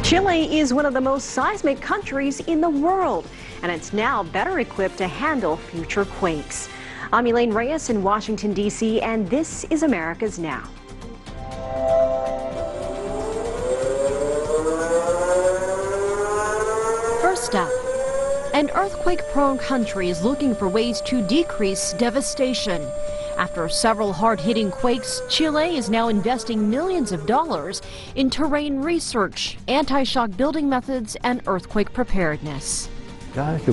Chile is one of the most seismic countries in the world, and it's now better equipped to handle future quakes. I'm Elaine Reyes in Washington, D.C., and this is America's Now. First up, an earthquake-prone country is looking for ways to decrease devastation. After several hard-hitting quakes, Chile is now investing millions of dollars in terrain research, anti-shock building methods, and earthquake preparedness. With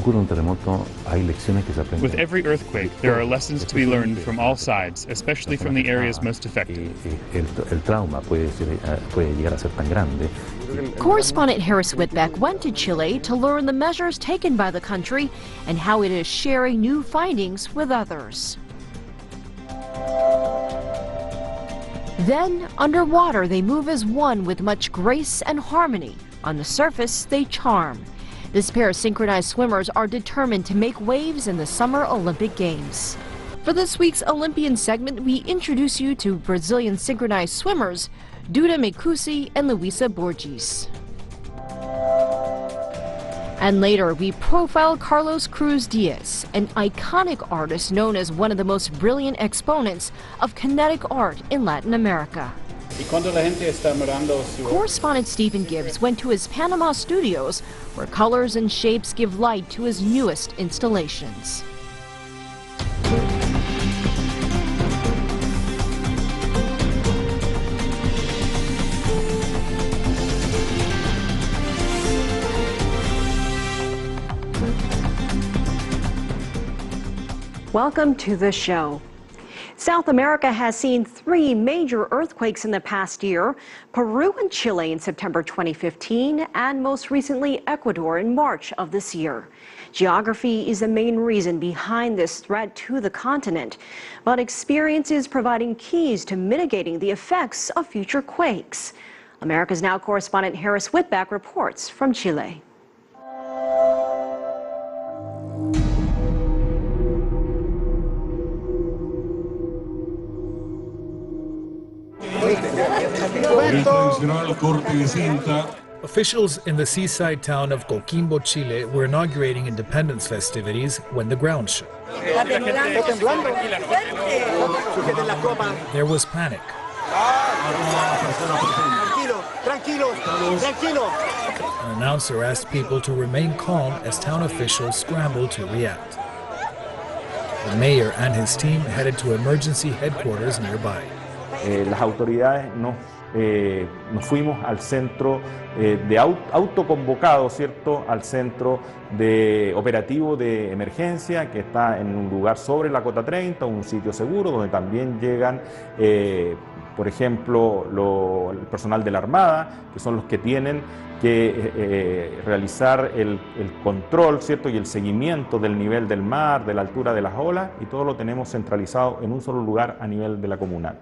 every earthquake, there are lessons to be learned from all sides, especially from the areas most affected. Correspondent Harris Whitbeck went to Chile to learn the measures taken by the country and how it is sharing new findings with others. Then, underwater, they move as one with much grace and harmony. On the surface, they charm. This pair of synchronized swimmers are determined to make waves in the Summer Olympic Games. For this week's Olympian segment, we introduce you to Brazilian synchronized swimmers, Duda Mekusi and Luisa Borges. And later, we profile Carlos Cruz Diaz, an iconic artist known as one of the most brilliant exponents of kinetic art in Latin America. Correspondent Stephen Gibbs went to his Panama studios, where colors and shapes give light to his newest installations. Welcome to the show. South America has seen 3 major earthquakes in the past year: Peru and Chile in September 2015, and most recently Ecuador in March of this year. Geography is the main reason behind this threat to the continent, but experience is providing keys to mitigating the effects of future quakes. America's Now correspondent Harris Whitbeck reports from Chile. Officials in the seaside town of Coquimbo, Chile, were inaugurating independence festivities when the ground shook. There was panic. An announcer asked people to remain calm as town officials scrambled to react. The mayor and his team headed to emergency headquarters nearby. Las autoridades nos fuimos al centro de autoconvocado, ¿cierto? Al centro de operativo de emergencia que está en un lugar sobre la Cota 30, un sitio seguro donde también llegan, por ejemplo, el personal de la Armada, que son los que tienen que realizar el control, ¿cierto? Y el seguimiento del nivel del mar, de la altura de las olas, y todo lo tenemos centralizado en un solo lugar a nivel de la comuna.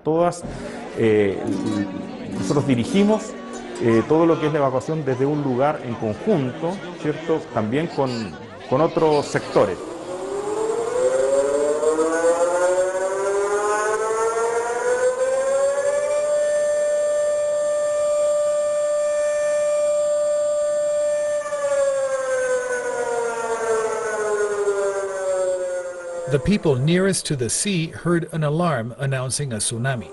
Nosotros dirigimos todo lo que es la evacuación desde un lugar en conjunto, ¿cierto? También con otros sectores. The people nearest to the sea heard an alarm announcing a tsunami.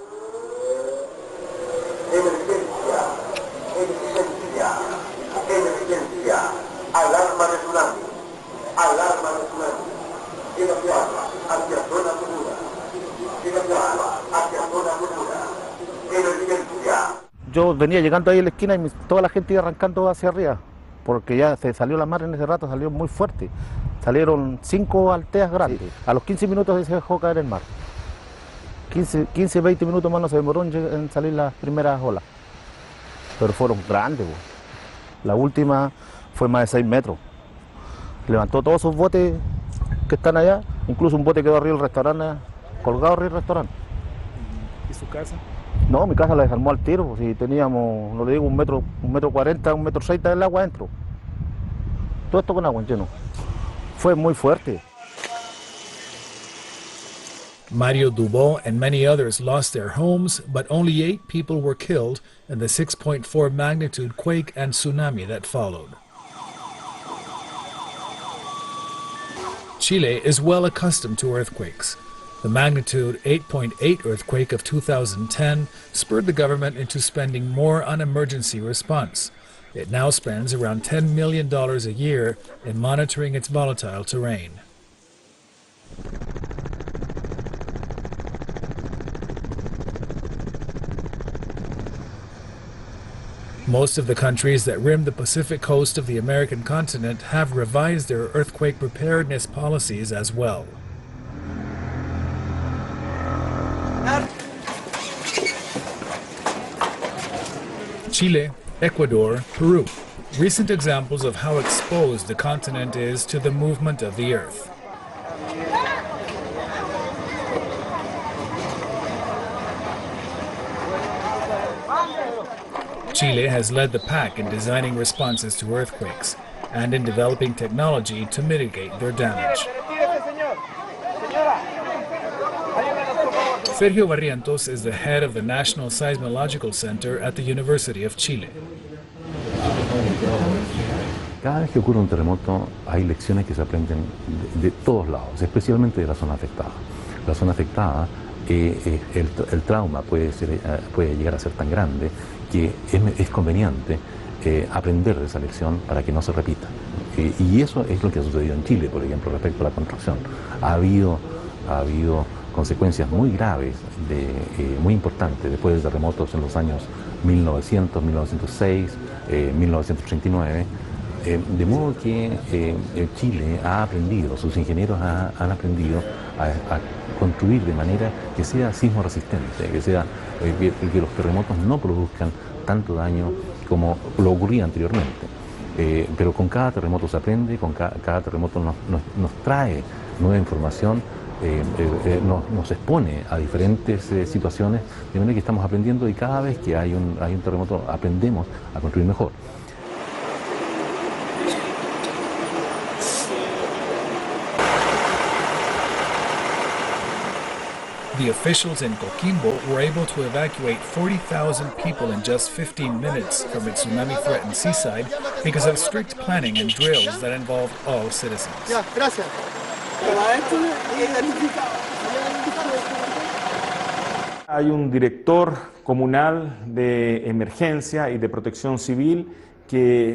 Yo venía llegando ahí a la esquina y toda la gente iba arrancando hacia arriba, porque ya se salió la mar en ese rato, salió muy fuerte. Salieron 5 alteas grandes. Sí. A los 15 minutos se dejó caer el mar. 15, 20 minutos más no se demoró en salir las primeras olas. Pero fueron grandes. La última fue más de 6 metros. Levantó todos esos botes que están allá. Incluso un bote quedó arriba del restaurante, colgado arriba del restaurante. ¿Y su casa? No, mi casa la desarmó al tiro. Si teníamos, no le digo, 1,40 m, 1,30 m del agua adentro. Todo esto con agua lleno. Fue muy fuerte. Mario Dubó and many others lost their homes, but only 8 people were killed in the 6.4 magnitude quake and tsunami that followed. Chile is well accustomed to earthquakes. The magnitude 8.8 earthquake of 2010 spurred the government into spending more on emergency response. It now spends around $10 million a year in monitoring its volatile terrain. Most of the countries that rim the Pacific coast of the American continent have revised their earthquake preparedness policies as well. Chile, Ecuador, Peru. Recent examples of how exposed the continent is to the movement of the earth. Chile has led the pack in designing responses to earthquakes and in developing technology to mitigate their damage. Sergio Barrientos is the head of the National Seismological Center at the University of Chile. Cada vez que ocurre un terremoto hay lecciones que se aprenden de todos lados, especialmente de la zona afectada. La zona afectada, el trauma puede llegar a ser tan grande que es conveniente aprender de esa lección para que no se repita. Y eso es lo que ha sucedido en Chile, por ejemplo, respecto a la construcción. Ha habido consecuencias muy graves, muy importantes, después de terremotos en los años 1900, 1906, 1939, de modo que Chile ha aprendido, sus ingenieros han aprendido a construir de manera que sea sismo resistente, que los terremotos no produzcan tanto daño como lo ocurría anteriormente. Pero con cada terremoto se aprende, con cada terremoto nos trae nueva información, nos expone a diferentes situaciones, de manera que estamos aprendiendo y cada vez que hay un terremoto aprendemos a construir mejor. The officials in Coquimbo were able to evacuate 40,000 people in just 15 minutes from its tsunami-threatened seaside because of strict planning and drills that involved all citizens. Hay un director comunal de emergencia y de protección civil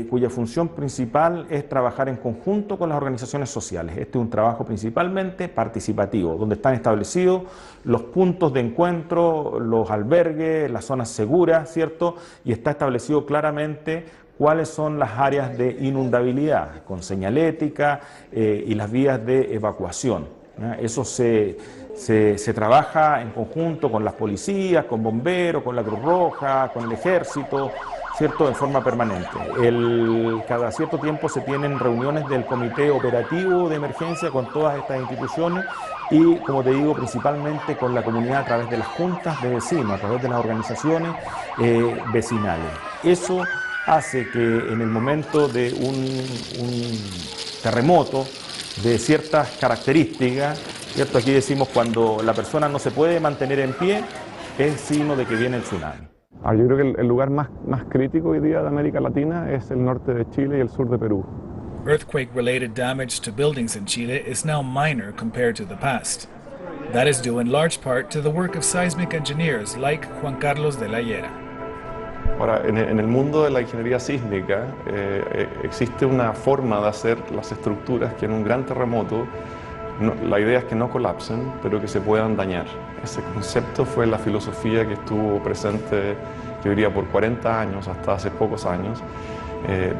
cuya función principal es trabajar en conjunto con las organizaciones sociales. Este es un trabajo principalmente participativo, donde están establecidos los puntos de encuentro, los albergues, las zonas seguras, ¿cierto? Y está establecido claramente cuáles son las áreas de inundabilidad, con señalética y las vías de evacuación. Eso se trabaja en conjunto con las policías, con bomberos, con la Cruz Roja, con el ejército, ¿cierto? En forma permanente. Cada cierto tiempo se tienen reuniones del comité operativo de emergencia con todas estas instituciones y, como te digo, principalmente con la comunidad a través de las juntas de vecinos, a través de las organizaciones vecinales. Eso hace que en el momento de un terremoto de ciertas características, ¿cierto? Aquí decimos cuando la persona no se puede mantener en pie, es signo de que viene el tsunami. Yo creo que el lugar más crítico hoy día de América Latina es el norte de Chile y el sur de Perú. Earthquake-related damage to buildings in Chile is now minor compared to the past. That is due in large part to the work of seismic engineers like Juan Carlos de la Hiera. Ahora, en el mundo de la ingeniería sísmica existe una forma de hacer las estructuras que en un gran terremoto la idea es que no colapsen, pero que se puedan dañar. Ese concepto fue la filosofía que estuvo presente, yo diría, por 40 años, hasta hace pocos años,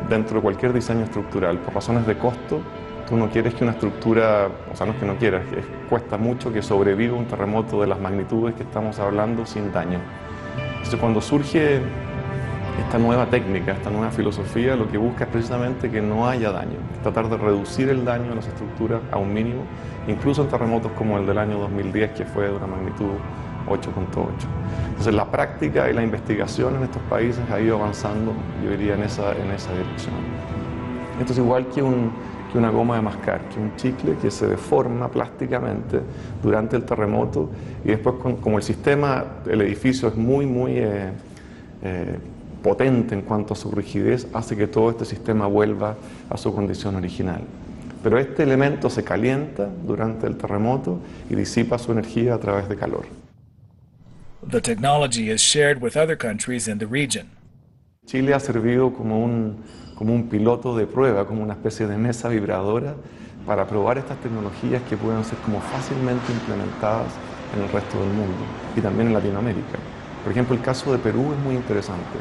dentro de cualquier diseño estructural. Por razones de costo, tú no quieres que una estructura, o sea, no es que no quieras, cuesta mucho que sobreviva un terremoto de las magnitudes que estamos hablando sin daño. Entonces, cuando surge esta nueva técnica, esta nueva filosofía, lo que busca es precisamente que no haya daño, tratar de reducir el daño de las estructuras a un mínimo, incluso en terremotos como el del año 2010, que fue de una magnitud 8.8. Entonces la práctica y la investigación en estos países ha ido avanzando, yo diría, en esa dirección. Esto es igual que que una goma de mascar, que un chicle que se deforma plásticamente durante el terremoto y después como el sistema, el edificio es muy potente en cuanto a su rigidez, hace que todo este sistema vuelva a su condición original. Pero este elemento se calienta durante el terremoto y disipa su energía a través de calor. The technology is shared with other countries in the region. Chile ha servido como un piloto de prueba, como una especie de mesa vibradora para probar estas tecnologías que pueden ser como fácilmente implementadas en el resto del mundo y también en Latinoamérica. Por ejemplo, el caso de Perú es muy interesante.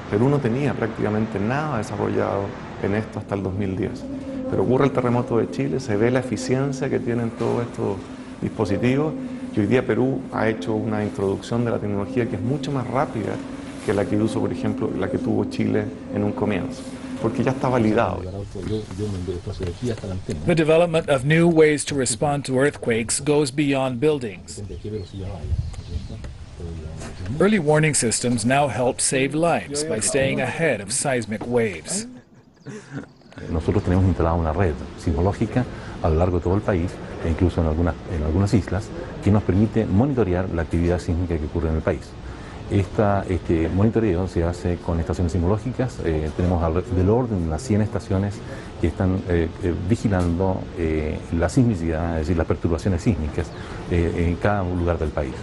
Perú no tenía prácticamente nada desarrollado en esto hasta el 2010. Pero ocurre el terremoto de Chile, se ve la eficiencia que tienen todos estos dispositivos y hoy día Perú ha hecho una introducción de la tecnología que es mucho más rápida que la que usó, por ejemplo, la que tuvo Chile en un comienzo, porque ya está validado. The development of new ways to respond to earthquakes goes beyond buildings. Early warning systems now help save lives by staying ahead of seismic waves. Nosotros tenemos instalada una red sismológica a lo largo de todo el país e incluso en algunas islas que nos permite monitorear la actividad sísmica que ocurre en el país. Este monitoreo se hace con estaciones sismológicas. Tenemos del orden de unas 100 estaciones que están vigilando la sismicidad, es decir, las perturbaciones sísmicas en cada lugar del país.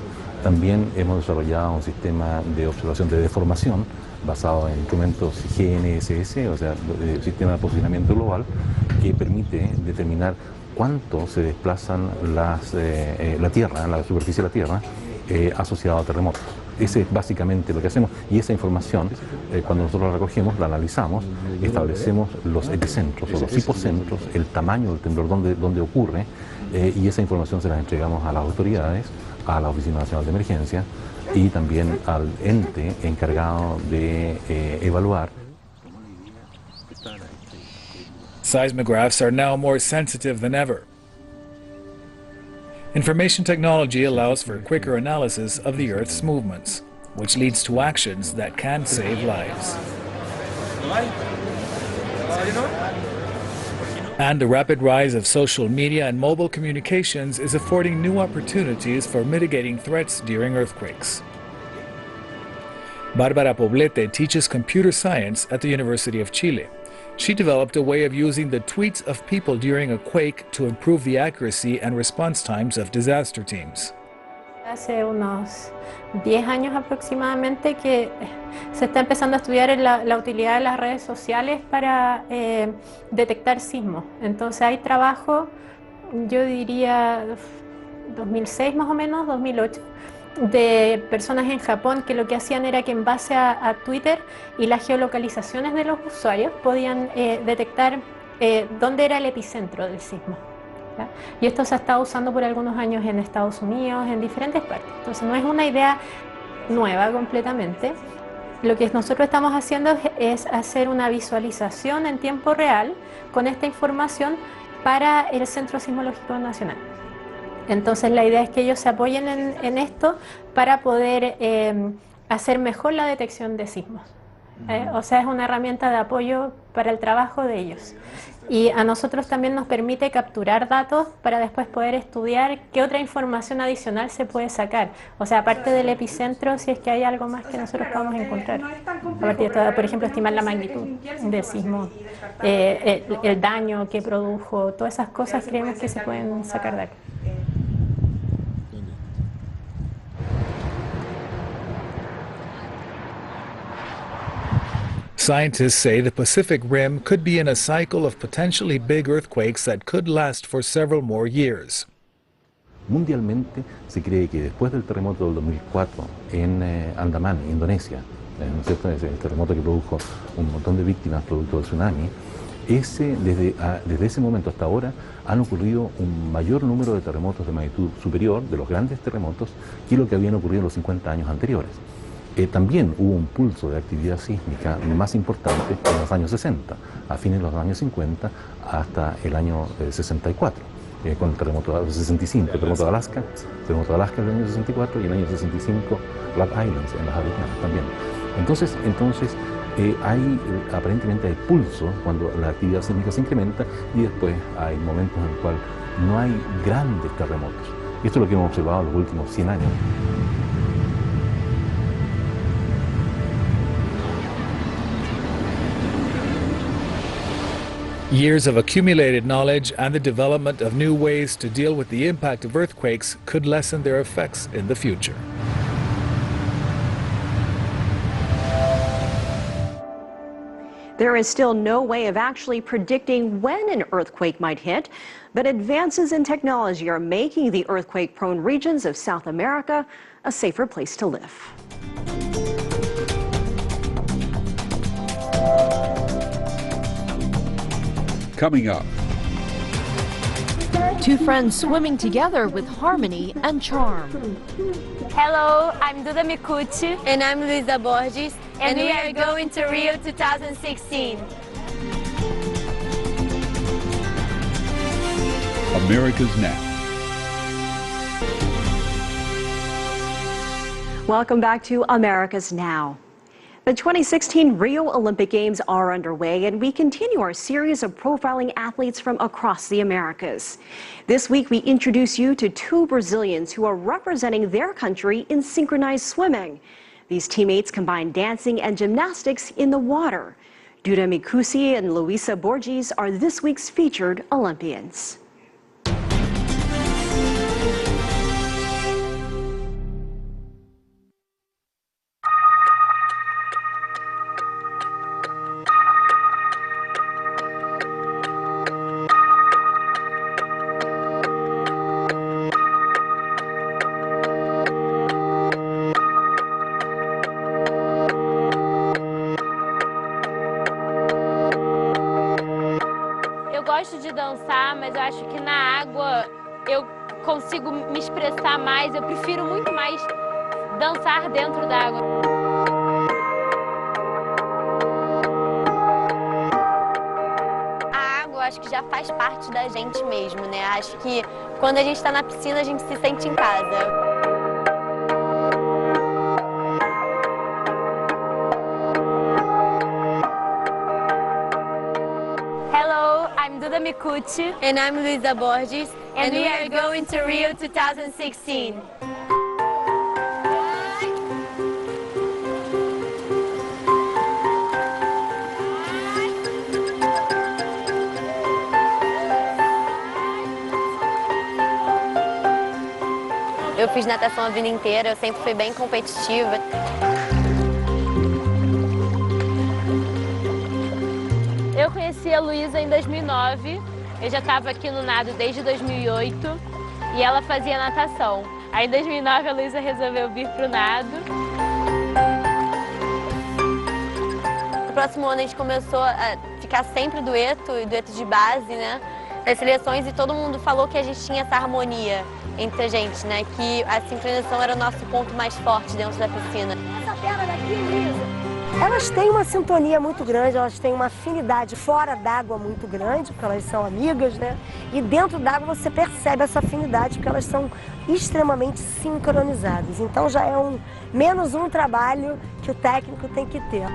También hemos desarrollado un sistema de observación de deformación basado en instrumentos GNSS, o sea, el sistema de posicionamiento global, que permite determinar cuánto se desplazan la Tierra, la superficie de la Tierra, asociado a terremotos. Ese es básicamente lo que hacemos y esa información, cuando nosotros la recogemos, la analizamos, establecemos los epicentros o los hipocentros, el tamaño del temblor, dónde ocurre, y esa información se la entregamos a las autoridades, a la Oficina Nacional de Emergencia y también al ente encargado de evaluar. Seismographs are now more sensitive than ever. Information technology allows for quicker analysis of the Earth's movements, which leads to actions that can save lives. And the rapid rise of social media and mobile communications is affording new opportunities for mitigating threats during earthquakes. Bárbara Poblete teaches computer science at the University of Chile. She developed a way of using the tweets of people during a quake to improve the accuracy and response times of disaster teams. Hace unos 10 años aproximadamente que se está empezando a estudiar la utilidad de las redes sociales para detectar sismos. Entonces hay trabajo, yo diría 2006 más o menos, 2008, de personas en Japón que lo que hacían era que en base a Twitter y las geolocalizaciones de los usuarios podían detectar dónde era el epicentro del sismo. Y esto se ha estado usando por algunos años en Estados Unidos, en diferentes partes. Entonces no es una idea nueva completamente. Lo que nosotros estamos haciendo es hacer una visualización en tiempo real con esta información para el Centro Sismológico Nacional. Entonces la idea es que ellos se apoyen en esto para poder hacer mejor la detección de sismos. O sea, es una herramienta de apoyo para el trabajo de ellos. Y a nosotros también nos permite capturar datos para después poder estudiar qué otra información adicional se puede sacar. O sea, aparte del epicentro, si es que hay algo más que nosotros podamos encontrar. A partir de, por ejemplo, estimar la magnitud del sismo, el daño que produjo, todas esas cosas creemos que se pueden sacar de acá. Scientists say the Pacific Rim could be in a cycle of potentially big earthquakes that could last for several more years. Mundialmente se cree que después del terremoto del 2004 en Andamán, Indonesia, ¿no es cierto? Ese terremoto que produjo un montón de víctimas producto del tsunami, desde ese momento hasta ahora han ocurrido un mayor número de terremotos de magnitud superior, de los grandes terremotos, que lo que habían ocurrido en los 50 años anteriores. También hubo un pulso de actividad sísmica más importante en los años 60, a fines de los años 50 hasta el año 64, con el terremoto de 65, el terremoto de Alaska en el año 64 y en el año 65 Rock Islands en las Hawaianas también. Entonces Aparentemente hay pulso cuando la actividad sísmica se incrementa y después hay momentos en los cuales no hay grandes terremotos. Y esto es lo que hemos observado en los últimos 100 años. Years of accumulated knowledge and the development of new ways to deal with the impact of earthquakes could lessen their effects in the future. There is still no way of actually predicting when an earthquake might hit, but advances in technology are making the earthquake-prone regions of South America a safer place to live. Coming up. Two friends swimming together with harmony and charm. Hello, I'm Duda Micucci. And I'm Luisa Borges. And we are going to Rio 2016. America's Now. Welcome back to America's Now. The 2016 Rio Olympic Games are underway, and we continue our series of profiling athletes from across the Americas. This week, we introduce you to two Brazilians who are representing their country in synchronized swimming. These teammates combine dancing and gymnastics in the water. Duda Micucci and Luisa Borges are this week's featured Olympians. Eu gosto de dançar, mas eu acho que na água eu consigo me expressar mais. Eu prefiro muito mais dançar dentro da água. A água, acho que já faz parte da gente mesmo, né? Acho que quando a gente está na piscina, a gente se sente em casa. Duda Micucci. And I'm Luisa Borges. And we are going to Rio 2016. Eu fiz natação a vida inteira, eu sempre fui bem competitiva. Eu conheci a Luisa em 2009, eu já estava aqui no nado desde 2008 e ela fazia natação. Aí em 2009 a Luisa resolveu vir para o nado. No próximo ano a gente começou a ficar sempre dueto de base, né? Nas seleções, e todo mundo falou que a gente tinha essa harmonia entre a gente, né? Que a sincronização era o nosso ponto mais forte dentro da piscina. Essa perna daqui, Luisa. Elas têm uma sintonia muito grande, elas têm uma afinidade fora d'água muito grande, porque elas são amigas, né? E dentro d'água você percebe essa afinidade, porque elas são extremamente sincronizadas. Então já é menos um trabalho que o técnico tem que ter.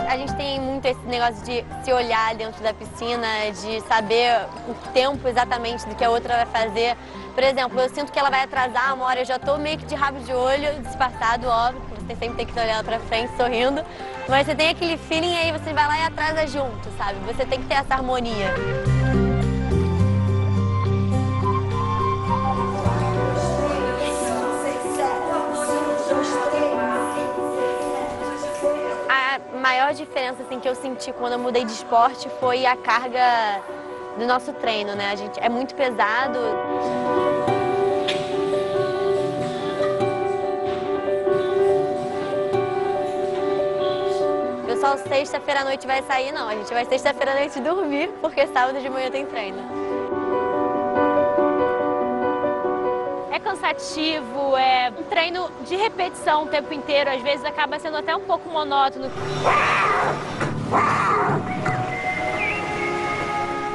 A gente tem muito esse negócio de se olhar dentro da piscina, de saber o tempo exatamente do que a outra vai fazer. Por exemplo, eu sinto que ela vai atrasar uma hora, eu já tô meio que de rabo de olho, disfarçado, óbvio, você sempre tem que olhar ela pra frente, sorrindo. Mas você tem aquele feeling e aí você vai lá e atrasa junto, sabe? Você tem que ter essa harmonia. A maior diferença assim, que eu senti quando eu mudei de esporte foi a carga do nosso treino, né? É muito pesado. O pessoal sexta-feira à noite vai sair, não. A gente vai sexta-feira à noite dormir, porque sábado de manhã tem treino. É cansativo, é um treino de repetição o tempo inteiro, às vezes acaba sendo até um pouco monótono.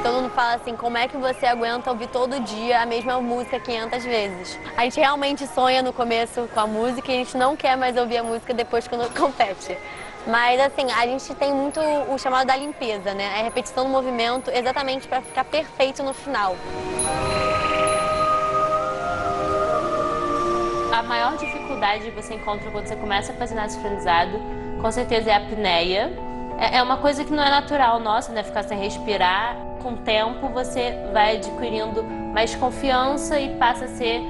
Todo mundo fala assim, como é que você aguenta ouvir todo dia a mesma música 500 vezes? A gente realmente sonha no começo com a música e a gente não quer mais ouvir a música depois quando compete. Mas assim, a gente tem muito o chamado da limpeza, né? É a repetição do movimento exatamente para ficar perfeito no final. A maior dificuldade que você encontra quando você começa a fazer nado sincronizado, com certeza é a apneia. É uma coisa que não é natural nossa, né? Ficar sem respirar. Com o tempo você vai adquirindo mais confiança e passa a ser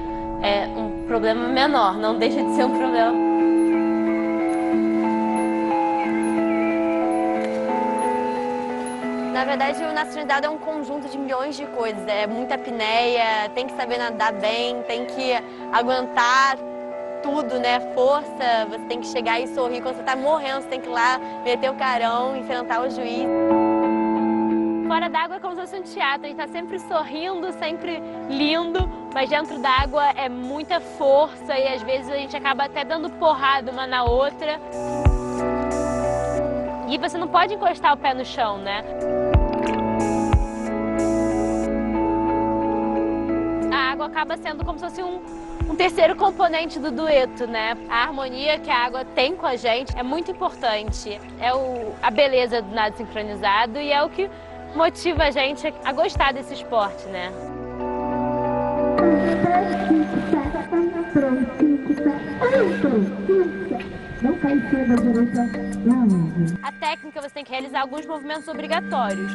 um problema menor, não deixa de ser um problema. Na verdade, o nado sincronizado é um conjunto de milhões de coisas. É muita apneia, tem que saber nadar bem, tem que aguentar tudo, né? Força, você tem que chegar e sorrir. Quando você tá morrendo, você tem que ir lá, meter o carão, enfrentar o juiz. Fora d'água é como se fosse um teatro, a gente tá sempre sorrindo, sempre lindo, mas dentro d'água é muita força e às vezes a gente acaba até dando porrada uma na outra. E você não pode encostar o pé no chão, né? A água acaba sendo como se fosse um terceiro componente do dueto, né? A harmonia que a água tem com a gente é muito importante. É a beleza do nado sincronizado e é o que motiva a gente a gostar desse esporte, né? A técnica você tem que realizar alguns movimentos obrigatórios.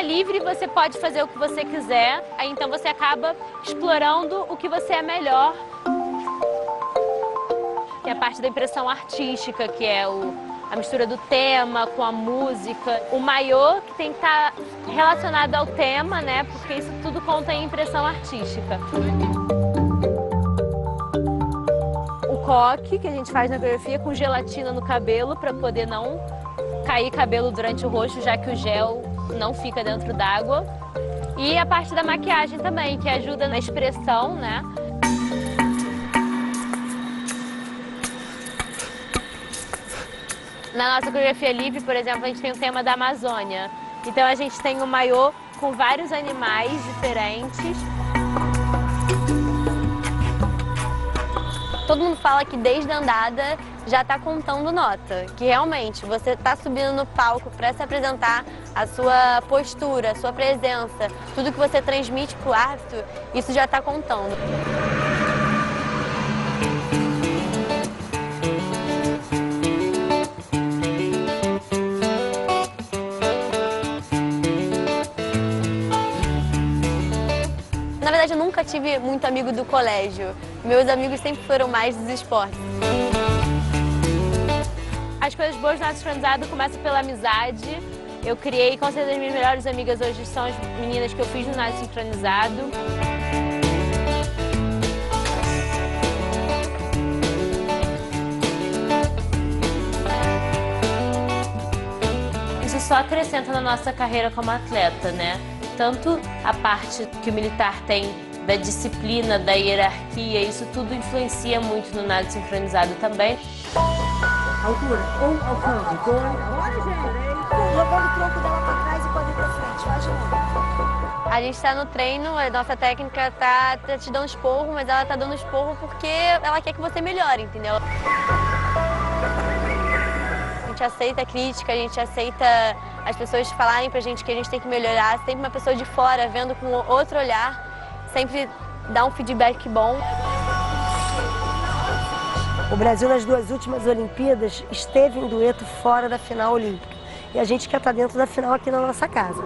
Livre, você pode fazer o que você quiser, aí então você acaba explorando o que você é melhor. Que é a parte da impressão artística, que é a mistura do tema com a música. O maiô que tem que estar relacionado ao tema, né? Porque isso tudo conta em impressão artística. O coque, que a gente faz na coreografia com gelatina no cabelo para poder não cair cabelo durante o rosto, já que o gel não fica dentro d'água. E a parte da maquiagem também, que ajuda na expressão, né? Na nossa coreografia livre, por exemplo, a gente tem o tema da Amazônia. Então a gente tem um maiô com vários animais diferentes. Todo mundo fala que desde a andada já está contando nota, que realmente você está subindo no palco para se apresentar, a sua postura, a sua presença, tudo que você transmite para o árbitro, isso já está contando. Na verdade, eu nunca tive muito amigo do colégio. Meus amigos sempre foram mais dos esportes. As coisas boas do nado sincronizado começam pela amizade. Eu criei, com certeza, as minhas melhores amigas hoje são as meninas que eu fiz no nado sincronizado. Isso só acrescenta na nossa carreira como atleta, né? Tanto a parte que o militar tem da disciplina, da hierarquia, isso tudo influencia muito no nado sincronizado também. Altura, alcance, bora, gente! Jogando o tronco dela pra trás e quadril pra frente, vai, gente. A gente tá no treino, a nossa técnica tá te dando esporro, mas ela tá dando esporro porque ela quer que você melhore, entendeu? A gente aceita a crítica, a gente aceita as pessoas falarem pra gente que a gente tem que melhorar, sempre uma pessoa de fora vendo com outro olhar, sempre dá um feedback bom. O Brasil, nas duas últimas Olimpíadas, esteve em dueto fora da final olímpica. E a gente quer estar dentro da final aqui na nossa casa.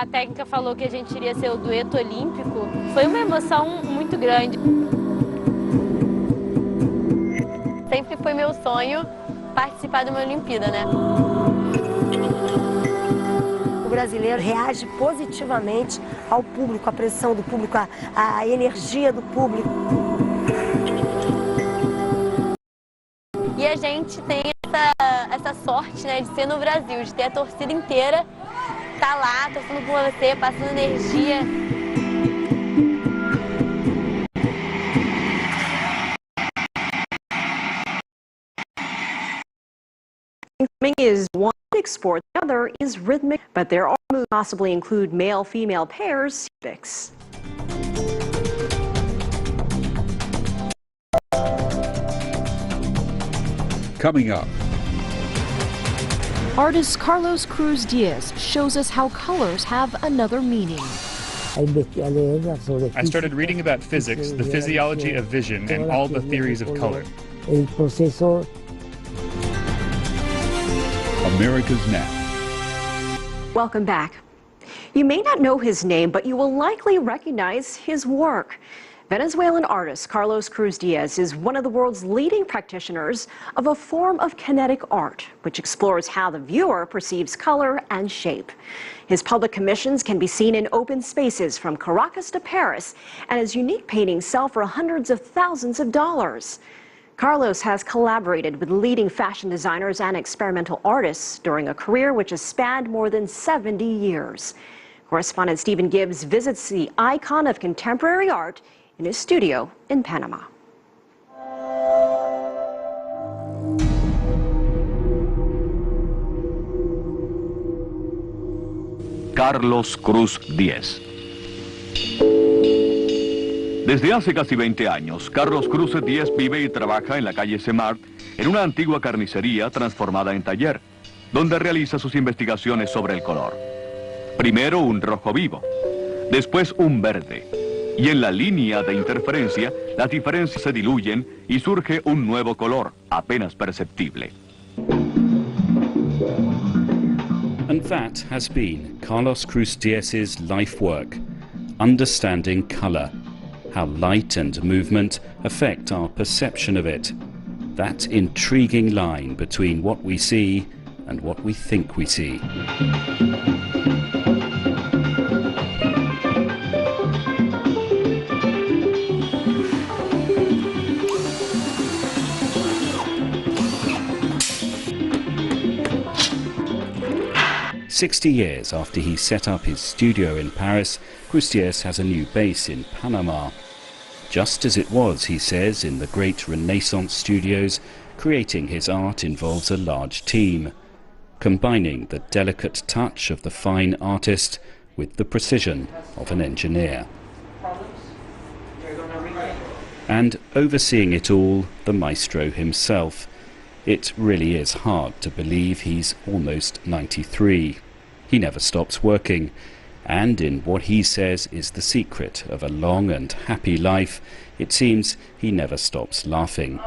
a técnica falou que a gente iria ser o dueto olímpico, foi uma emoção muito grande. Sempre foi meu sonho participar de uma Olimpíada, né? O brasileiro reage positivamente ao público, à pressão do público, à energia do público. E a gente tem essa sorte, né, de ser no Brasil, de ter a torcida inteira, tá lá, torcendo por você, passando energia. Swimming is one big sport, the other is rhythmic, but there are moves possibly include male-female pairs. Coming up. Artist Carlos Cruz Diaz shows us how colors have another meaning. I started reading about physics, the physiology of vision, and all the theories of color. America's Nap. Welcome back. You may not know his name, but you will likely recognize his work. Venezuelan artist Carlos Cruz Diaz is one of the world's leading practitioners of a form of kinetic art, which explores how the viewer perceives color and shape. His public commissions can be seen in open spaces from Caracas to Paris, and his unique paintings sell for hundreds of thousands of dollars. Carlos has collaborated with leading fashion designers and experimental artists during a career which has spanned more than 70 years. Correspondent Stephen Gibbs visits the icon of contemporary art in his studio in Panama. Carlos Cruz Diaz. Desde hace casi 20 años, Carlos Cruz Diaz vive y trabaja en la calle Semart, en una antigua carnicería transformada en taller, donde realiza sus investigaciones sobre el color. Primero un rojo vivo, después un verde, y en la línea de interferencia, las diferencias se diluyen y surge un nuevo color, apenas perceptible. And that has been Carlos Cruz Diaz's life work, understanding color, how light and movement affect our perception of it, that intriguing line between what we see and what we think we see. "60 years after he set up his studio in Paris, Cruz Diaz has a new base in Panama. Just as it was, he says, in the great Renaissance studios, creating his art involves a large team, combining the delicate touch of the fine artist with the precision of an engineer. And overseeing it all, the maestro himself. It really is hard to believe he's almost 93. He never stops working, and in what he says is the secret of a long and happy life, it seems he never stops laughing.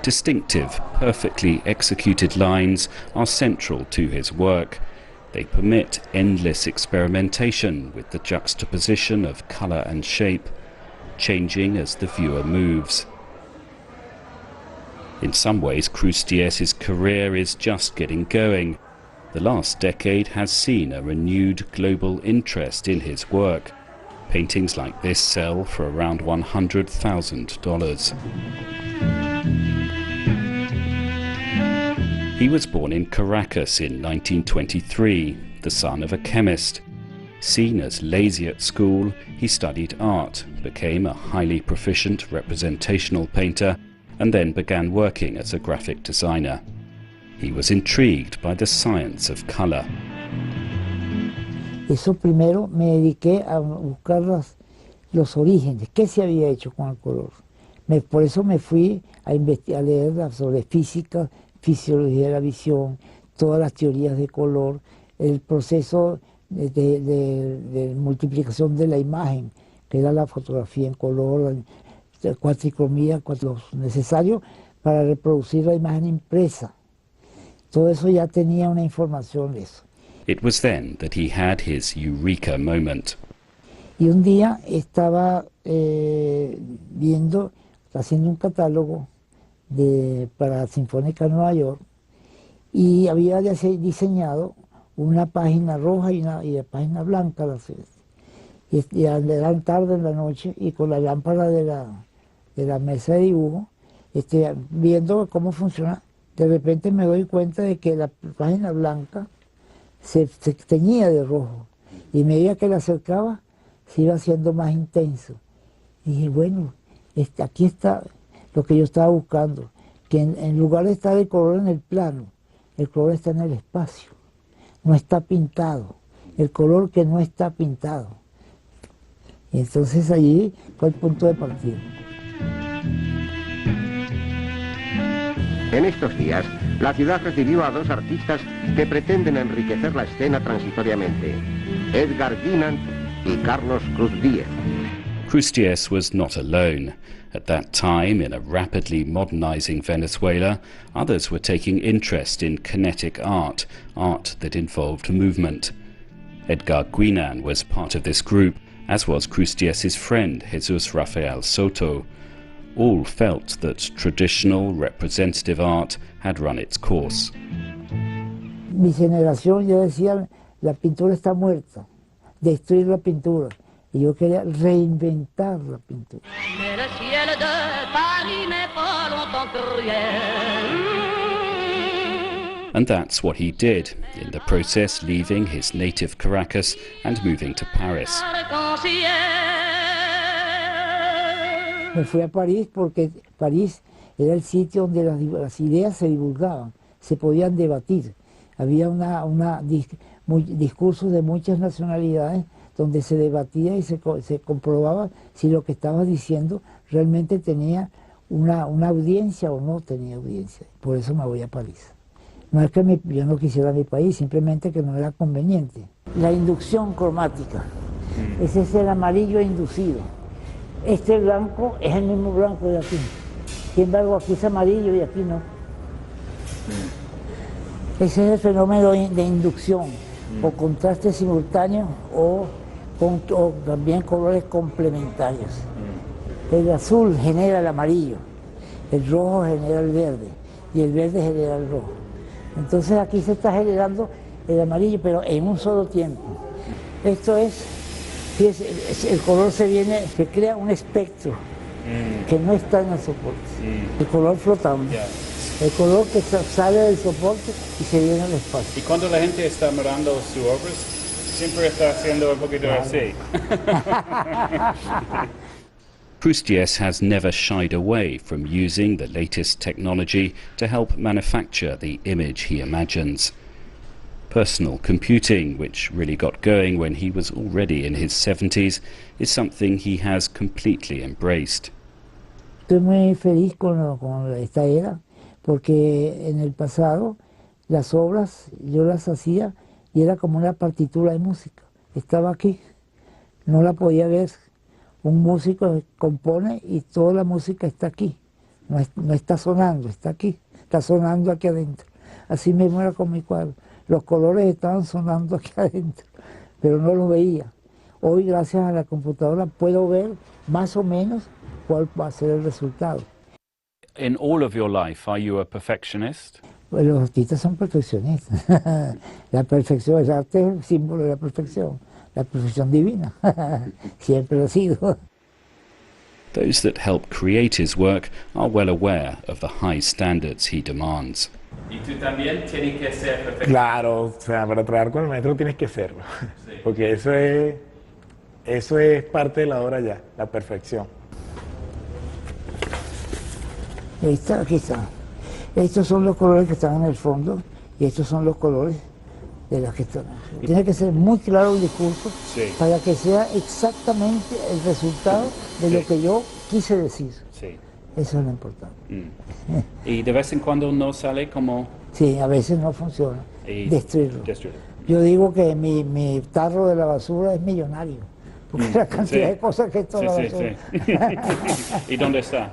Distinctive, perfectly executed lines are central to his work. They permit endless experimentation with the juxtaposition of colour and shape, changing as the viewer moves. In some ways, Cruz Diaz's career is just getting going. The last decade has seen a renewed global interest in his work. Paintings like this sell for around $100,000. He was born in Caracas in 1923, the son of a chemist. Seen as lazy at school, he studied art, became a highly proficient representational painter, and then began working as a graphic designer. He was intrigued by the science of color. Eso primero me dediqué a buscar los orígenes, qué se había hecho con el color. Por eso me fui a investigar, a leer sobre física, fisiología de la visión, todas las teorías de color, el proceso de multiplicación de la imagen, que era la fotografía en color, cuatricromía, lo necesario para reproducir la imagen impresa. Todo eso ya tenía una información de eso. It was then that he had his eureka moment. Y un día estaba haciendo un catálogo para Sinfónica de Nueva York, y había diseñado una página roja y una página blanca. Y eran tarde en la noche, y con la lámpara de la mesa de dibujo, viendo cómo funciona, de repente me doy cuenta de que la página blanca se teñía de rojo, y a medida que la acercaba se iba haciendo más intenso. Y dije, bueno, aquí está lo que yo estaba buscando, que en lugar de estar el color en el plano, el color está en el espacio, no está pintado, el color que no está pintado. Y entonces allí fue el punto de partida. En estos días, la ciudad recibió a dos artistas que pretenden enriquecer la escena transitoriamente, Edgar Guinan y Carlos Cruz Díez. Cruz Díez was not alone. At that time, in a rapidly modernizing Venezuela, others were taking interest in kinetic art, art that involved movement. Edgar Guinan was part of this group, as was Cruz Díez's friend, Jesus Rafael Soto. All felt that traditional representative art had run its course. Mi generación ya decía, la pintura está muerta, destruir la pintura. Y yo quería reinventar la pintura. And that's what he did, in the process leaving his native Caracas and moving to Paris. Me fui a París porque París era el sitio donde las ideas se divulgaban, se podían debatir. Había discursos de muchas nacionalidades donde se debatía y se comprobaba si lo que estaba diciendo realmente tenía una audiencia o no tenía audiencia. Por eso me voy a París. No es que yo no quisiera mi país, simplemente que no era conveniente. La inducción cromática, ese es el amarillo inducido. Este blanco es el mismo blanco de aquí. Sin embargo, aquí es amarillo y aquí no. Ese es el fenómeno de inducción, o contraste simultáneo, o también colores complementarios. El azul genera el amarillo, el rojo genera el verde, y el verde genera el rojo. Entonces aquí se está generando el amarillo, pero en un solo tiempo. Esto es, el color se crea un espectro que no está en el soporte. El color flotando. El color que sale del soporte y se viene al espacio. Y cuando la gente está mirando sus obras, siempre está haciendo un poquito así. Cruz Díez has never shied away from using the latest technology to help manufacture the image he imagines. Personal computing, which really got going when he was already in his 70s, is something he has completely embraced. Estoy muy feliz con esta era, porque en el pasado las obras yo las hacía y era como una partitura de música. Estaba aquí, no la podía ver. Un músico compone y toda la música está aquí, no está sonando, está aquí, está sonando aquí adentro. Así mismo era con mi cuadro, los colores estaban sonando aquí adentro, pero no los veía. Hoy, gracias a la computadora, puedo ver más o menos cuál va a ser el resultado. In all of your life, are you a perfectionist? Pues los artistas son perfeccionistas. La perfección, el arte es el símbolo de la perfección divina. Siempre lo ha sido. Those that help create his work are well aware of the high standards he demands. Y tú también tienes que ser perfecto. Claro, o sea, para trabajar con el maestro tienes que serlo. Sí. Porque eso es parte de la obra ya, la perfección. Ahí está, aquí está. Estos son los colores que están en el fondo y estos son los colores de las que están. Tiene que ser muy claro el discurso para que sea exactamente el resultado de lo que yo quise decir. Sí. Eso es lo importante. ¿Y de vez en cuando no sale como...? Sí, a veces no funciona. Destruirlo. Yo digo que mi tarro de la basura es millonario, porque la cantidad de cosas que esto sí. ¿Y dónde está?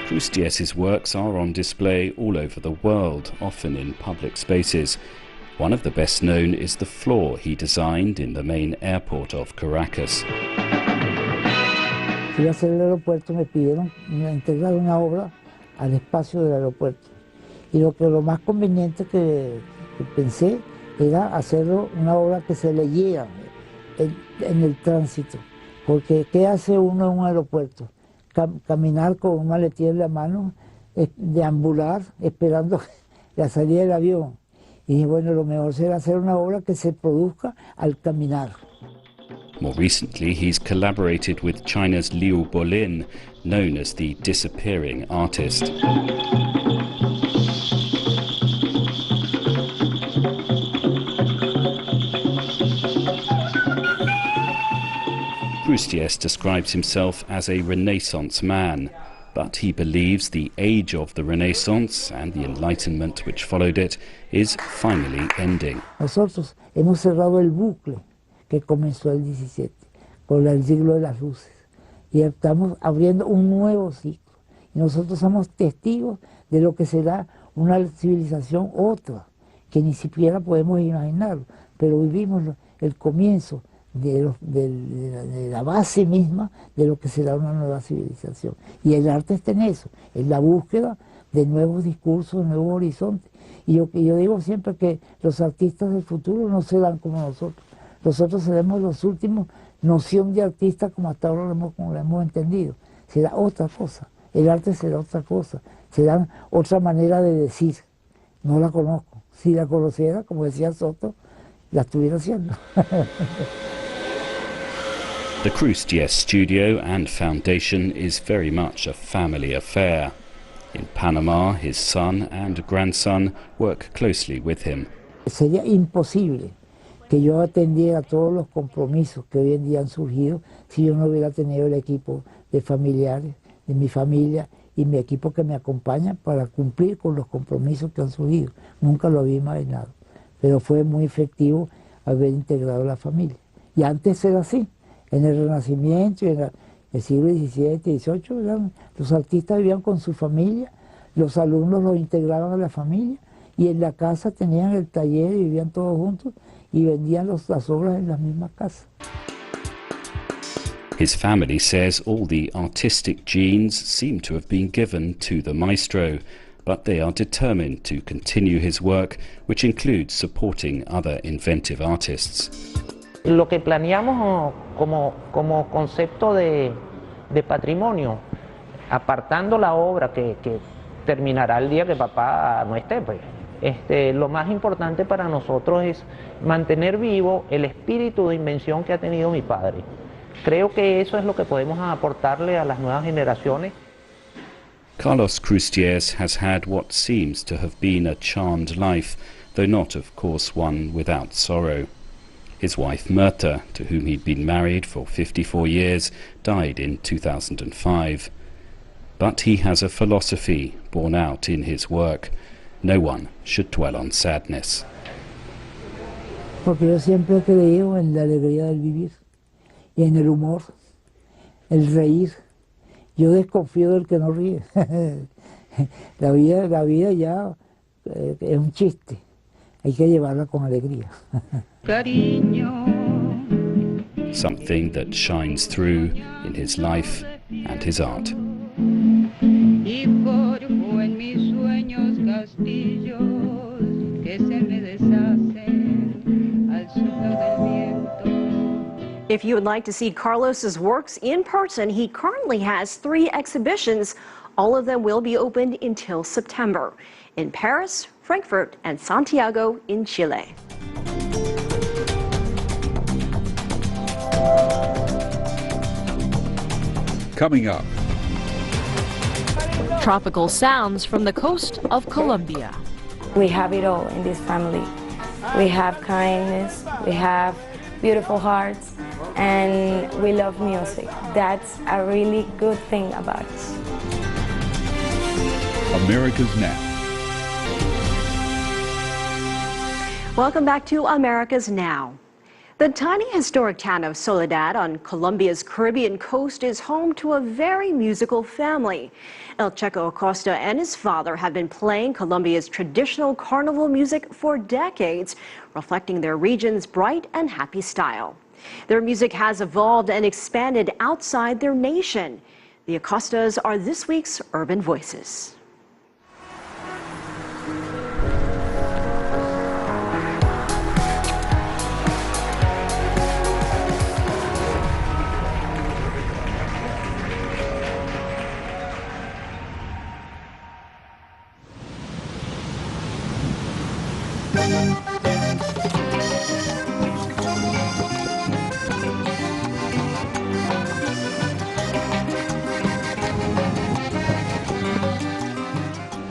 Crustiès's works are on display all over the world, often in public spaces. One of the best known is the floor he designed in the main airport of Caracas. Si iba a hacer el aeropuerto, me pidieron integrar una obra al espacio del aeropuerto. Y lo más conveniente que pensé era hacerlo una obra que se leyera en el tránsito. Porque ¿qué hace uno en un aeropuerto? Caminar con un maletín en la mano, deambular, esperando la salida del avión. Y dije, bueno, lo mejor será hacer una obra que se produzca al caminar. More recently, he's collaborated with China's Liu Bolin, known as the disappearing artist. Crustiès describes himself as a Renaissance man, but he believes the age of the Renaissance and the Enlightenment which followed it is finally ending. Nosotros hemos cerrado el bucle que comenzó el 17, con el siglo de las luces, y estamos abriendo un nuevo ciclo. Y nosotros somos testigos de lo que será una civilización otra, que ni siquiera podemos imaginarlo, pero vivimos el comienzo de la base misma de lo que será una nueva civilización. Y el arte está en eso, en la búsqueda de nuevos discursos, nuevos horizontes. Y yo digo siempre que los artistas del futuro no serán como nosotros. Nosotros seremos los últimos noción de artista como hasta ahora lo hemos entendido. Será otra cosa, el arte será otra cosa, será otra manera de decir. No la conozco. Si la conociera, como decía Soto, la estuviera haciendo. The Crustiès studio and foundation is very much a family affair. In Panama, his son and grandson work closely with him. Sería imposible que yo atendiera todos los compromisos que hoy en día han surgido si yo no hubiera tenido el equipo de familiares, de mi familia y mi equipo que me acompaña para cumplir con los compromisos que han surgido. Nunca lo había imaginado, pero fue muy efectivo haber integrado la familia. Y antes era así. En el Renacimiento y en el siglo XVII y XVIII, los artistas vivían con su familia, los alumnos los integraban a la familia y en la casa tenían el taller y vivían todos juntos y vendían las obras en las mismas casas. His family says all the artistic genes seem to have been given to the maestro, but they are determined to continue his work, which includes supporting other inventive artists. Lo que planeamos como concepto de patrimonio, apartando la obra que terminará el día que papá no esté, pues, lo más importante para nosotros es mantener vivo el espíritu de invención que ha tenido mi padre. Creo que eso es lo que podemos aportarle a las nuevas generaciones. Carlos Crustiès has had what seems to have been a charmed life, though not, of course, one without sorrow. His wife Myrta, to whom he'd been married for 54 years, died in 2005. But he has a philosophy borne out in his work. No one should dwell on sadness. Porque yo siempre he creído en la alegría del vivir y en el humor, el reír. Yo desconfío del que no ríe. La vida ya es un chiste. Hay que llevarla con alegría. Something that shines through in his life and his art. Y forjo en mis sueños castillos que se me deshacen al soplo del viento. If you would like to see Carlos's works in person, he currently has 3 exhibitions. All of them will be opened until September in Paris, Frankfurt, and Santiago in Chile. Coming up. Tropical sounds from the coast of Colombia. We have it all in this family. We have kindness, we have beautiful hearts, and we love music. That's a really good thing about us. America's Now. Welcome back to America's Now. The tiny historic town of Soledad on Colombia's Caribbean coast is home to a very musical family. El Checo Acosta and his father have been playing Colombia's traditional carnival music for decades, reflecting their region's bright and happy style. Their music has evolved and expanded outside their nation. The Acostas are this week's Urban Voices.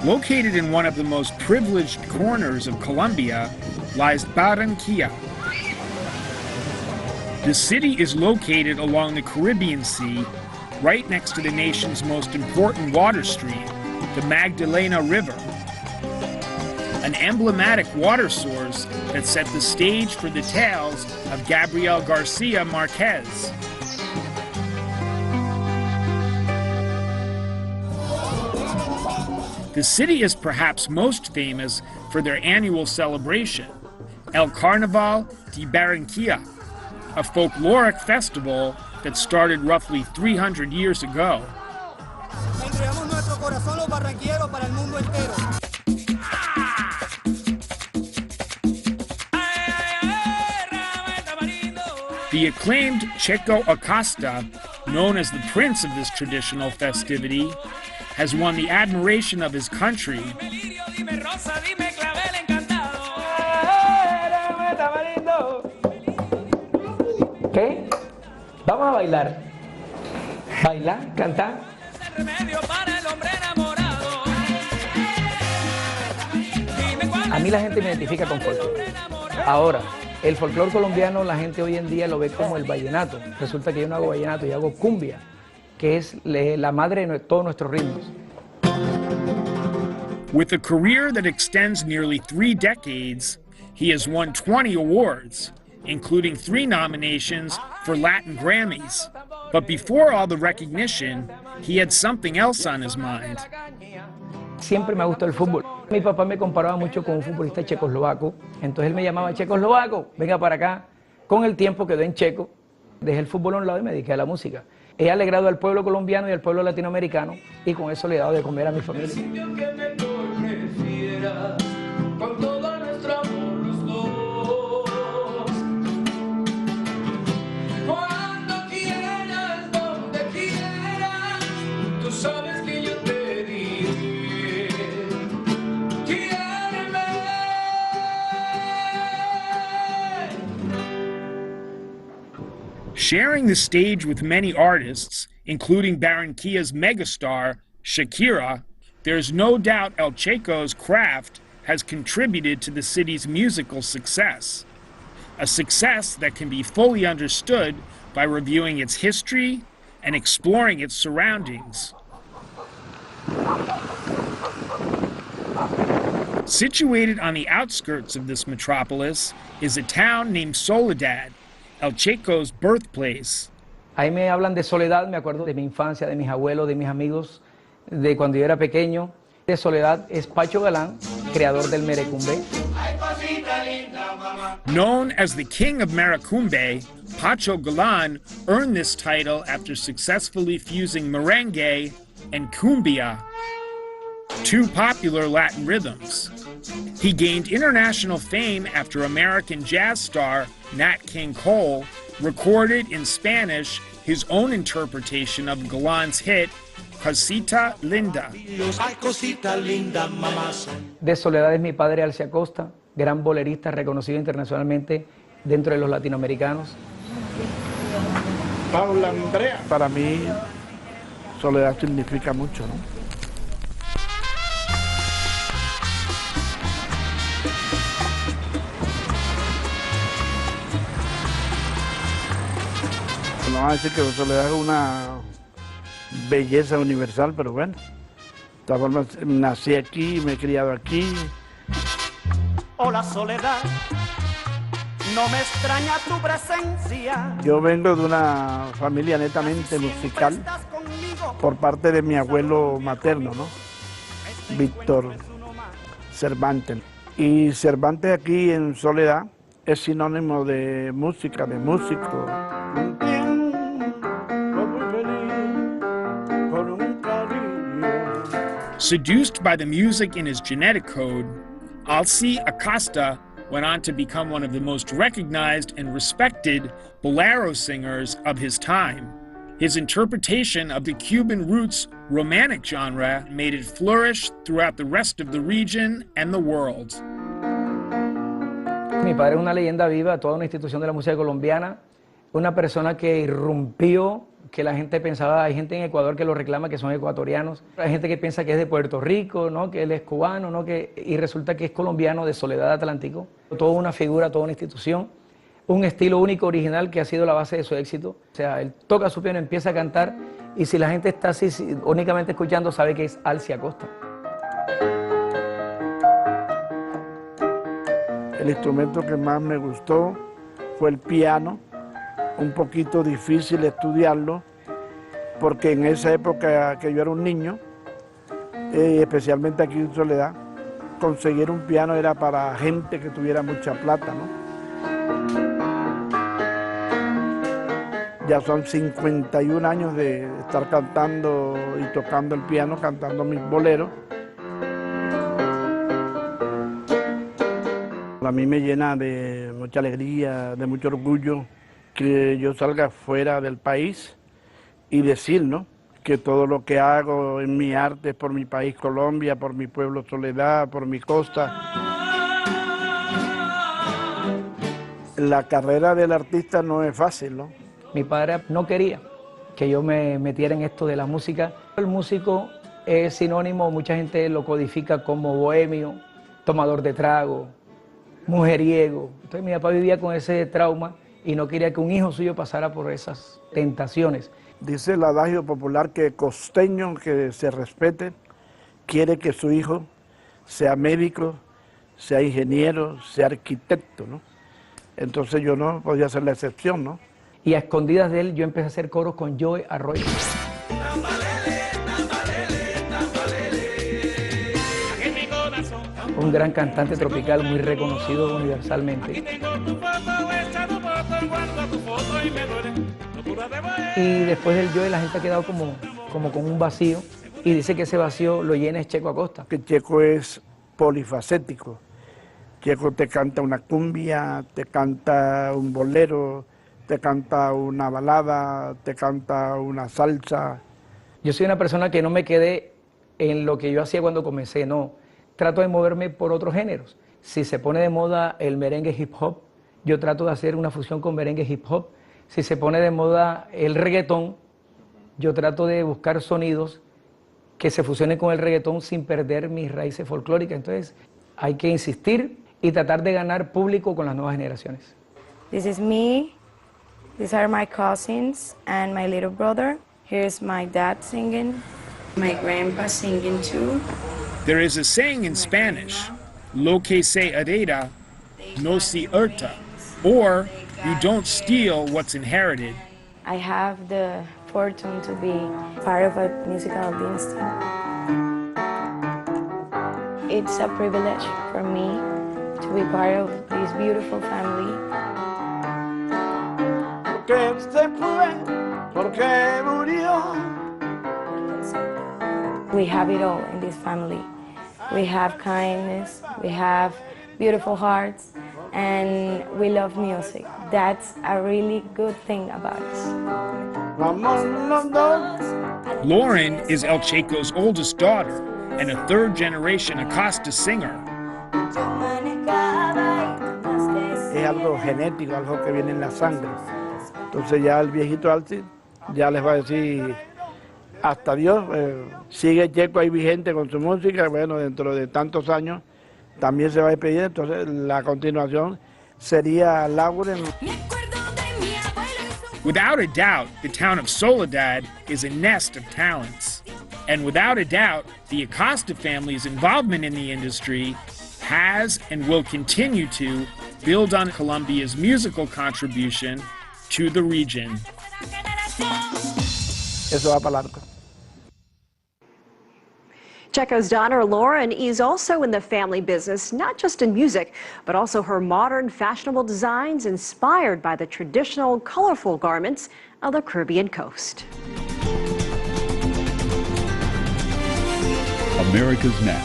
Located in one of the most privileged corners of Colombia lies Barranquilla. The city is located along the Caribbean Sea, right next to the nation's most important water stream, the Magdalena River, an emblematic water source that set the stage for the tales of Gabriel Garcia Marquez. The city is perhaps most famous for their annual celebration, El Carnaval de Barranquilla, a folkloric festival that started roughly 300 years ago. The acclaimed Checo Acosta, known as the prince of this traditional festivity, has won the admiration of his country. ¿Qué? Vamos a bailar. Bailar, cantar. A mí la gente me identifica con folclore. Ahora, el folclore colombiano la gente hoy en día lo ve como el vallenato. Resulta que yo no hago vallenato, yo hago cumbia, que es la madre de todos nuestros ritmos. With a career that extends nearly 3 decades, he has won 20 awards, including 3 nominations for Latin Grammys. But before all the recognition, he had something else on his mind. Siempre me gustó el fútbol. Mi papá me comparaba mucho con un futbolista checoslovaco, entonces él me llamaba checoslovaco, venga para acá. Con el tiempo quedó en checo, dejé el fútbol a un lado y me dediqué a la música. He alegrado al pueblo colombiano y al pueblo latinoamericano y con eso le he dado de comer a mi familia. Sharing the stage with many artists, including Barranquilla's megastar, Shakira, there's no doubt El Checo's craft has contributed to the city's musical success. A success that can be fully understood by reviewing its history and exploring its surroundings. Situated on the outskirts of this metropolis is a town named Soledad, El Checo's birthplace. Ahí me hablan de Soledad, me acuerdo de mi infancia, de mis abuelos, de mis amigos, de cuando yo era pequeño. De Soledad es Pacho Galán, creador del merecumbe. Known as the king of merecumbe, Pacho Galán earned this title after successfully fusing merengue and cumbia, 2 popular Latin rhythms. He gained international fame after American jazz star Nat King Cole recorded in Spanish his own interpretation of Galán's hit, Cosita Linda. De Soledad es mi padre Alcia Acosta, gran bolerista reconocido internacionalmente dentro de los latinoamericanos. Paula Andrea. Para mí, Soledad significa mucho, ¿no? No van a decir que Soledad es una belleza universal, pero bueno, esta forma nací aquí, me he criado aquí. O la soledad, no me extraña tu presencia. Yo vengo de una familia netamente musical por parte de mi abuelo materno, ¿no? Víctor Cervantes. Y Cervantes aquí en Soledad es sinónimo de música, de músico. Seduced by the music in his genetic code, Alci Acosta went on to become one of the most recognized and respected bolero singers of his time. His interpretation of the Cuban roots romantic genre made it flourish throughout the rest of the region and the world. Mi padre es una leyenda viva, toda una institución de la música colombiana, una persona que irrumpió, que la gente pensaba, hay gente en Ecuador que lo reclama que son ecuatorianos, hay gente que piensa que es de Puerto Rico, ¿no? Que él es cubano, ¿no? Y resulta que es colombiano de Soledad Atlántico, toda una figura, toda una institución, un estilo único, original, que ha sido la base de su éxito. O sea, él toca su piano, empieza a cantar, y si la gente está así, únicamente escuchando, sabe que es Alci Acosta. El instrumento que más me gustó fue el piano, un poquito difícil estudiarlo, porque en esa época que yo era un niño, especialmente aquí en Soledad, conseguir un piano era para gente que tuviera mucha plata, ¿no? Ya son 51 años de estar cantando y tocando el piano, cantando mis boleros. A mí me llena de mucha alegría, de mucho orgullo que yo salga fuera del país y decir, ¿no?, que todo lo que hago en mi arte es por mi país Colombia, por mi pueblo Soledad, por mi costa. La carrera del artista no es fácil, ¿no? Mi padre no quería que yo me metiera en esto de la música. El músico es sinónimo, mucha gente lo codifica como bohemio, tomador de trago, mujeriego. Entonces mi papá vivía con ese trauma y no quería que un hijo suyo pasara por esas tentaciones. Dice el adagio popular que costeño que se respete quiere que su hijo sea médico, sea ingeniero, sea arquitecto, ¿no? Entonces yo no podía ser la excepción, ¿no? Y a escondidas de él yo empecé a hacer coros con Joe Arroyo. Un gran cantante tropical muy reconocido universalmente. Y después del Joe la gente ha quedado como con un vacío y dice que ese vacío lo llena es Checo Acosta. Que Checo es polifacético. Checo te canta una cumbia, te canta un bolero, te canta una balada, te canta una salsa. Yo soy una persona que no me quedé en lo que yo hacía cuando comencé, no. Trato de moverme por otros géneros. Si se pone de moda el merengue hip hop, yo trato de hacer una fusión con merengue hip hop. Si se pone de moda el reggaetón, yo trato de buscar sonidos que se fusionen con el reggaetón sin perder mis raíces folclóricas. Entonces hay que insistir y tratar de ganar público con las nuevas generaciones. This is me. These are my cousins and my little brother. Here's my dad singing. My grandpa singing too. There is a saying in Spanish, lo que se hereda, no se hurta, or you don't steal what's inherited. I have the fortune to be part of a musical dynasty. It's a privilege for me to be part of this beautiful family. Que se fue porque murió. We have it all in this family. We have kindness, we have beautiful hearts, and we love music. That's a really good thing about us. Lauren is El Checo's oldest daughter and a third-generation Acosta singer. Es algo genético, algo que viene en la sangre. Entonces ya el viejito Alci ya les va a decir hasta Dios. Sigue Checo ahí vigente con su música. Bueno, dentro de tantos años también se va a despedir. Entonces la continuación sería Lauren. Without a doubt, the town of Soledad is a nest of talents. And without a doubt, the Acosta family's involvement in the industry has and will continue to build on Colombia's musical contribution to the region. Eso va para largo. Checo's daughter Lauren is also in the family business, not just in music, but also her modern, fashionable designs inspired by the traditional, colorful garments of the Caribbean coast. America's Now.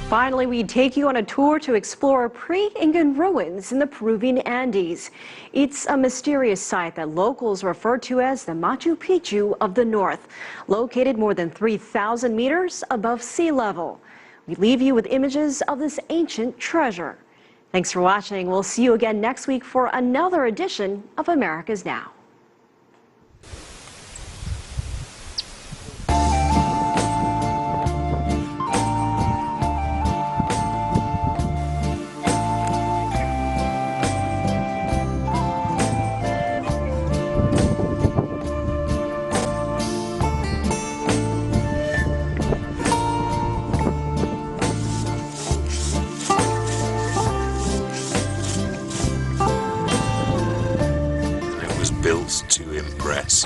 Finally, we take you on a tour to explore pre-Incan ruins in the Peruvian Andes. It's a mysterious site that locals refer to as the Machu Picchu of the North, located more than 3,000 meters above sea level. We leave you with images of this ancient treasure. Thanks for watching. We'll see you again next week for another edition of America's Now. Built to impress.